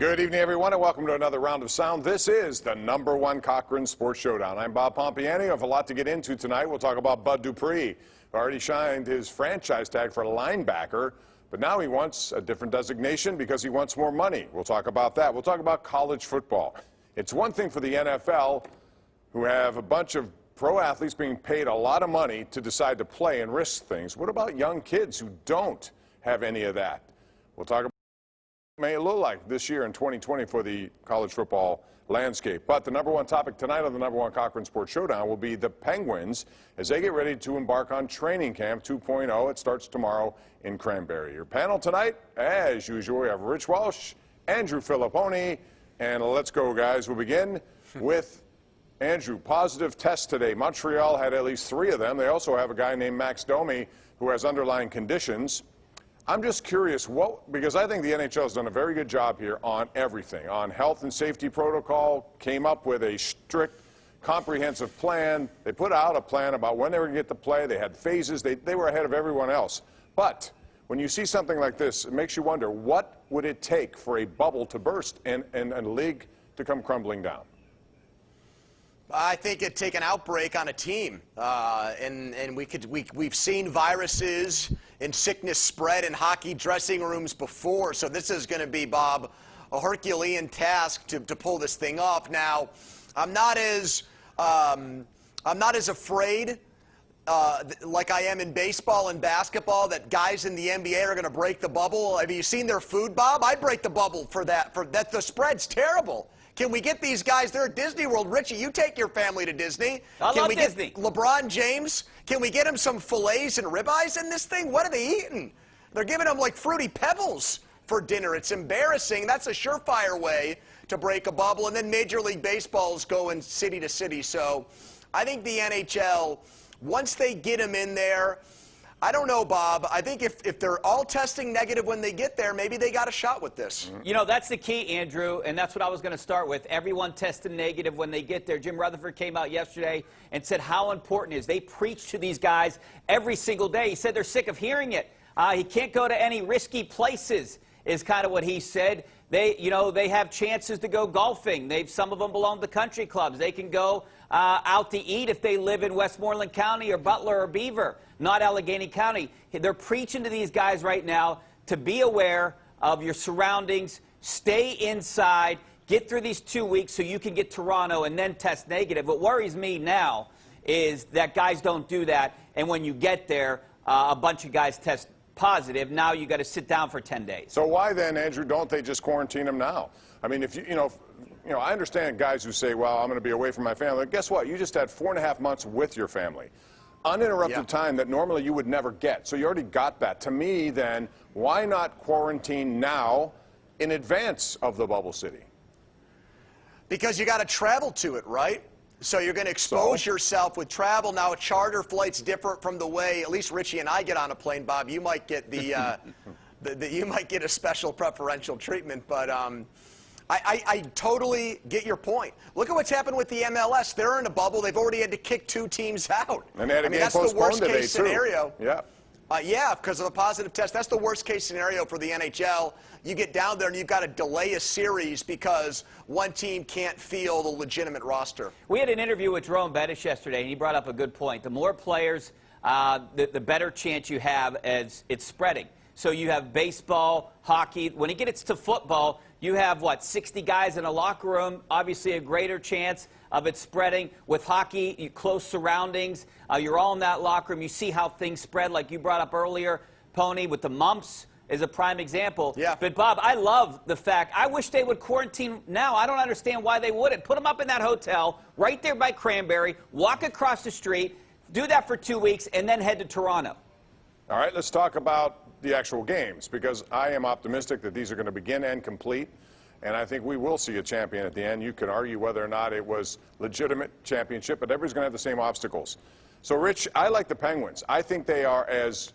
Good evening, everyone, and welcome to another round of sound. This is the #1 Cochran Sports Showdown. I'm Bob Pompiani. I have a lot to get into tonight. We'll talk about Bud Dupree, who already shined his franchise tag for a linebacker, but now he wants a different designation because he wants more money. We'll talk about that. We'll talk about college football. It's one thing for the NFL, who have a bunch of pro athletes being paid a lot of money to decide to play and risk things. What about young kids who don't have any of that? We'll talk about what it may look like this year in 2020 for the college football landscape. But the #1 topic tonight on the #1 Cochran Sports Showdown will be the Penguins as they get ready to embark on Training Camp 2.0. It starts tomorrow in Cranberry. Your panel tonight, as usual, we have Rich Walsh, Andrew Filipponi, and let's go, guys. We'll begin with Andrew. Positive test today. Montreal had at least 3 of them. They also have a guy named Max Domi who has underlying conditions. I'm just curious, because I think the NHL has done a very good job here on everything, on health and safety protocol, came up with a strict, comprehensive plan. They put out a plan about when they were going to get to play. They had phases. They were ahead of everyone else. But when you see something like this, it makes you wonder, what would it take for a bubble to burst and a league to come crumbling down? I think it'd take an outbreak on a team, and we've seen viruses and sickness spread in hockey dressing rooms before. So this is going to be, Bob, a Herculean task to pull this thing off. Now, I'm not as afraid like I am in baseball and basketball that guys in the NBA are going to break the bubble. Have you seen their food, Bob? I'd break the bubble for that. The spread's terrible. Can we get these guys? They're at Disney World. Richie, you take your family to Disney. I love Disney. LeBron James, can we get him some fillets and ribeyes in this thing? What are they eating? They're giving them like Fruity Pebbles for dinner. It's embarrassing. That's a surefire way to break a bubble. And then Major League Baseball's going city to city. So I think the NHL, once they get them in there, I don't know, Bob. I think if they're all testing negative when they get there, maybe they got a shot with this. You know, that's the key, Andrew, and that's what I was going to start with. Everyone tested negative when they get there. Jim Rutherford came out yesterday and said how important it is. They preach to these guys every single day. He said they're sick of hearing it. He can't go to any risky places is kind of what he said. They have chances to go golfing. Some of them belong to country clubs. They can go out to eat if they live in Westmoreland County or Butler or Beaver, not Allegheny County. They're preaching to these guys right now to be aware of your surroundings, stay inside, get through these 2 weeks so you can get Toronto and then test negative. What worries me now is that guys don't do that, and when you get there, a bunch of guys test positive. Now you got to sit down for 10 days. So why then, Andrew, don't they just quarantine them now? I mean, if I understand guys who say, well, I'm going to be away from my family. Guess what? You just had 4.5 months with your family. Uninterrupted time that normally you would never get. So you already got that. To me, then, why not quarantine now in advance of the bubble city? Because you got to travel to it, right? So you're going to expose yourself with travel. Now, a charter flight's different from the way, at least Richie and I get on a plane, Bob. You might get you might get a special preferential treatment, but I totally get your point. Look at what's happened with the MLS. They're in a bubble. They've already had to kick 2 teams out. And they had a game that's the worst case scenario. Yeah. Yeah, because of a positive test. That's the worst case scenario for the NHL. You get down there and you've got to delay a series because one team can't field a legitimate roster. We had an interview with Jerome Bettis yesterday, and he brought up a good point. The more players, the better chance you have as it's spreading. So you have baseball, hockey. When it gets to football, you have, 60 guys in a locker room, obviously a greater chance of it spreading. With hockey, close surroundings, you're all in that locker room. You see how things spread, like you brought up earlier, Pony, with the mumps is a prime example. Yeah. But, Bob, I love the fact, I wish they would quarantine now. I don't understand why they wouldn't. Put them up in that hotel right there by Cranberry, walk across the street, do that for 2 weeks, and then head to Toronto. All right, let's talk about the actual games, because I am optimistic that these are going to begin and complete, and I think we will see a champion at the end. You can argue whether or not it was legitimate championship, but everybody's going to have the same obstacles. So, Rich, I like the Penguins. I think they are as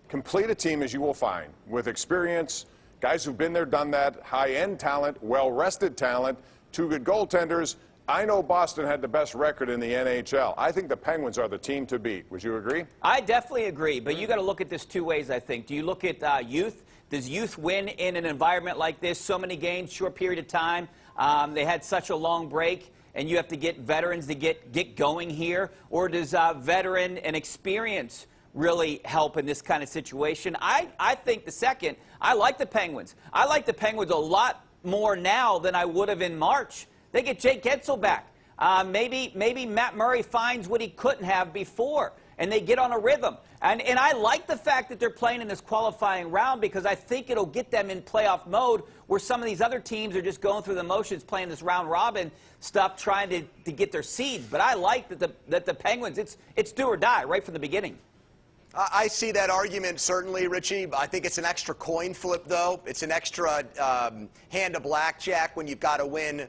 complete a team as you will find, with experience, guys who've been there, done that, high-end talent, well-rested talent, 2 good goaltenders. I know Boston had the best record in the NHL. I think the Penguins are the team to beat. Would you agree? I definitely agree, but you got to look at this 2 ways, I think. Do you look at youth? Does youth win in an environment like this? So many games, short period of time. They had such a long break, and you have to get veterans to get going here. Or does veteran and experience really help in this kind of situation? I think the second. I like the Penguins. I like the Penguins a lot more now than I would have in March. They get Jake Gensel back. Maybe Matt Murray finds what he couldn't have before, and they get on a rhythm. And I like the fact that they're playing in this qualifying round, because I think it'll get them in playoff mode, where some of these other teams are just going through the motions, playing this round-robin stuff, trying to get their seeds. But I like that the Penguins, it's do or die right from the beginning. I see that argument, certainly, Richie. I think it's an extra coin flip, though. It's an extra hand of blackjack when you've got to win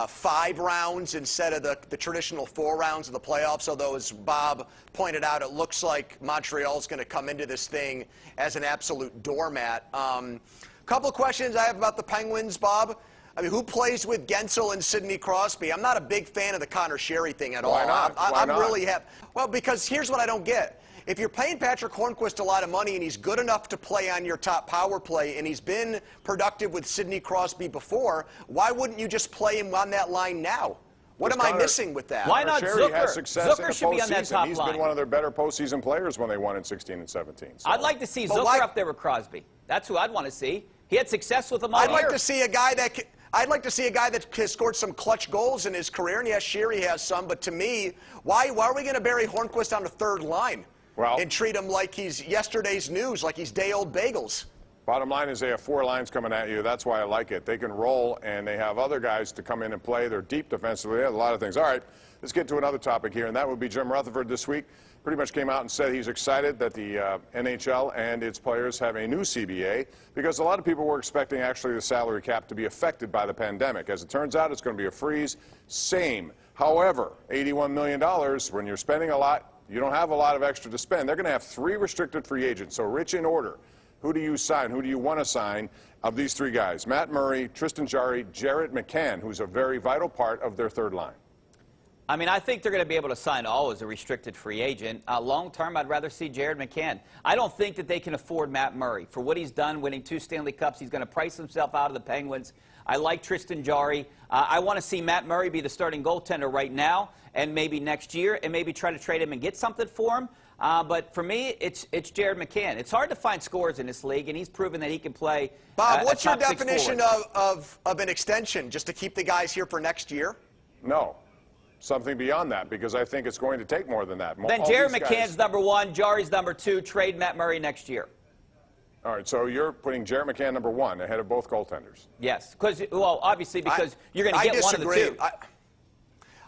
5 rounds instead of the traditional 4 rounds of the playoffs. Although, as Bob pointed out, it looks like Montreal's going to come into this thing as an absolute doormat. Couple of questions I have about the Penguins, Bob. I mean, who plays with Gensel and Sidney Crosby? I'm not a big fan of the Connor Sherry thing at all. Why not? I'm really happy. Well, because here's what I don't get. If you're paying Patrick Hornqvist a lot of money and he's good enough to play on your top power play and he's been productive with Sidney Crosby before, why wouldn't you just play him on that line now? What am I missing with that? Why not Sherry Zucker? has success in Zucker the should be on that postseason. top He's line. been one of their better postseason players when they won in 16 and 17. So. I'd like to see But Zucker why- up there with Crosby. That's who I'd want to see. He had success with them all I'd year. like to see a guy that has scored some clutch goals in his career, and yes, Sherry has some. But to me, why are we going to bury Hornqvist on the third line and treat him like he's yesterday's news, like he's day-old bagels? Bottom line is they have 4 lines coming at you. That's why I like it. They can roll, and they have other guys to come in and play. They're deep defensively. They have a lot of things. All right, let's get to another topic here, and that would be Jim Rutherford this week. Pretty much came out and said he's excited that the NHL and its players have a new CBA, because a lot of people were expecting actually the salary cap to be affected by the pandemic. As it turns out, it's going to be a freeze. Same. However, $81 million, when you're spending a lot, you don't have a lot of extra to spend. They're going to have 3 restricted free agents. So, Rich, in order, who do you sign? Who do you want to sign of these 3 guys? Matt Murray, Tristan Jarry, Jared McCann, who's a very vital part of their third line. I mean, I think they're going to be able to sign all as a restricted free agent. Long term, I'd rather see Jared McCann. I don't think that they can afford Matt Murray. For what he's done, winning 2 Stanley Cups, he's going to price himself out of the Penguins. I like Tristan Jarry. I want to see Matt Murray be the starting goaltender right now and maybe next year, and maybe try to trade him and get something for him. But for me, it's Jared McCann. It's hard to find scores in this league, and he's proven that he can play. Bob, what's your top 6 definition forward. of an extension? Just to keep the guys here for next year? No. Something beyond that, because I think it's going to take more than that. Then All Jared these McCann's guys- number 1, Jarry's number 2, trade Matt Murray next year. All right, so you're putting Jared McCann number 1 ahead of both goaltenders. Yes, obviously because you're going to get one of the 2.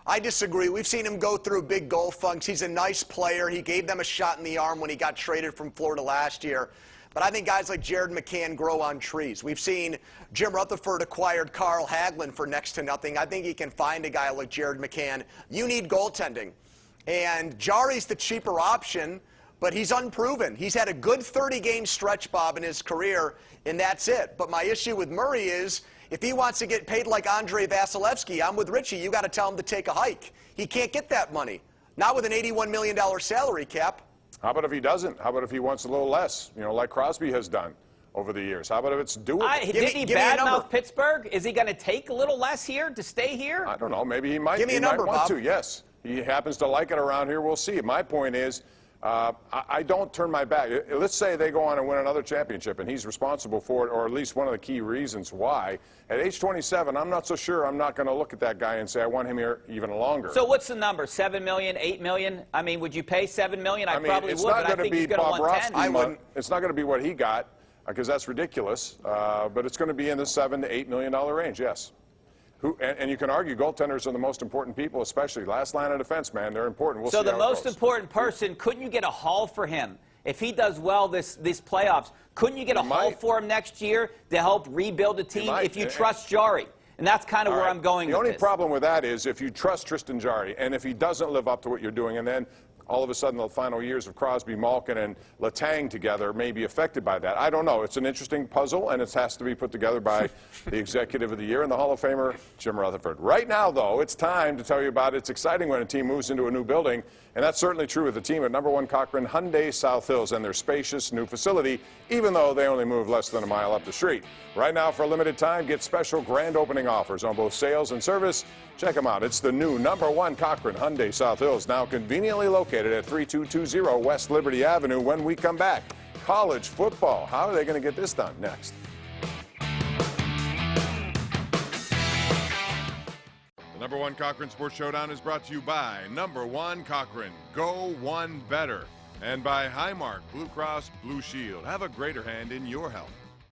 I disagree. We've seen him go through big goal funks. He's a nice player. He gave them a shot in the arm when he got traded from Florida last year. But I think guys like Jared McCann grow on trees. We've seen Jim Rutherford acquired Carl Hagelin for next to nothing. I think he can find a guy like Jared McCann. You need goaltending. And Jarry's the cheaper option, but he's unproven. He's had a good 30-game stretch, Bob, in his career, and that's it. But my issue with Murray is if he wants to get paid like Andrei Vasilevsky, I'm with Richie. You got to tell him to take a hike. He can't get that money. Not with an $81 million salary cap. How about if he doesn't? How about if he wants a little less, like Crosby has done over the years? How about if it's doable? Did he give me a number. badmouth Pittsburgh? Is he going to take a little less here to stay here? I don't know. Maybe he might. Give me a number, might want Bob. to. Yes, he happens to like it around here. We'll see. My point is, I don't turn my back. Let's say they go on and win another championship, and he's responsible for it, or at least one of the key reasons why. At age 27, I'm not so sure I'm not going to look at that guy and say I want him here even longer. So what's the number? $7 million, $8 million? I mean, would you pay $7 million? I probably it's would, not but I going to think be he's going to Bob want Rothsky. 10. I wouldn't. It's not going to be what he got, because that's ridiculous. But it's going to be in the $7 to $8 million range. Yes. And you can argue goaltenders are the most important people, especially last line of defense, man. They're important. We'll So see the how it most goes. important person, couldn't you get a haul for him? If he does well these playoffs, couldn't you get a haul might. for him next year to help rebuild a team might. if you trust Jarry? And that's kind of All where right. I'm going The with only this. problem with that is if you trust Tristan Jarry, and if he doesn't live up to what you're doing, and then all of a sudden the final years of Crosby, Malkin, and Letang together may be affected by that. I don't know. It's an interesting puzzle, and it has to be put together by the Executive of the Year and the Hall of Famer, Jim Rutherford. Right now, though, it's time to tell you about it's exciting when a team moves into a new building, and that's certainly true with the team at number 1 Cochran Hyundai South Hills and their spacious new facility, even though they only moved less than a mile up the street. Right now, for a limited time, get special grand opening offers on both sales and service. Check them out. It's the new number 1 Cochran Hyundai South Hills, now conveniently located at 3220 West Liberty Avenue. When we come back, college football. How are they going to get this done? Next. The number 1 Cochran Sports Showdown is brought to you by number 1 Cochran. Go one better. And by Highmark Blue Cross Blue Shield. Have a greater hand in your health.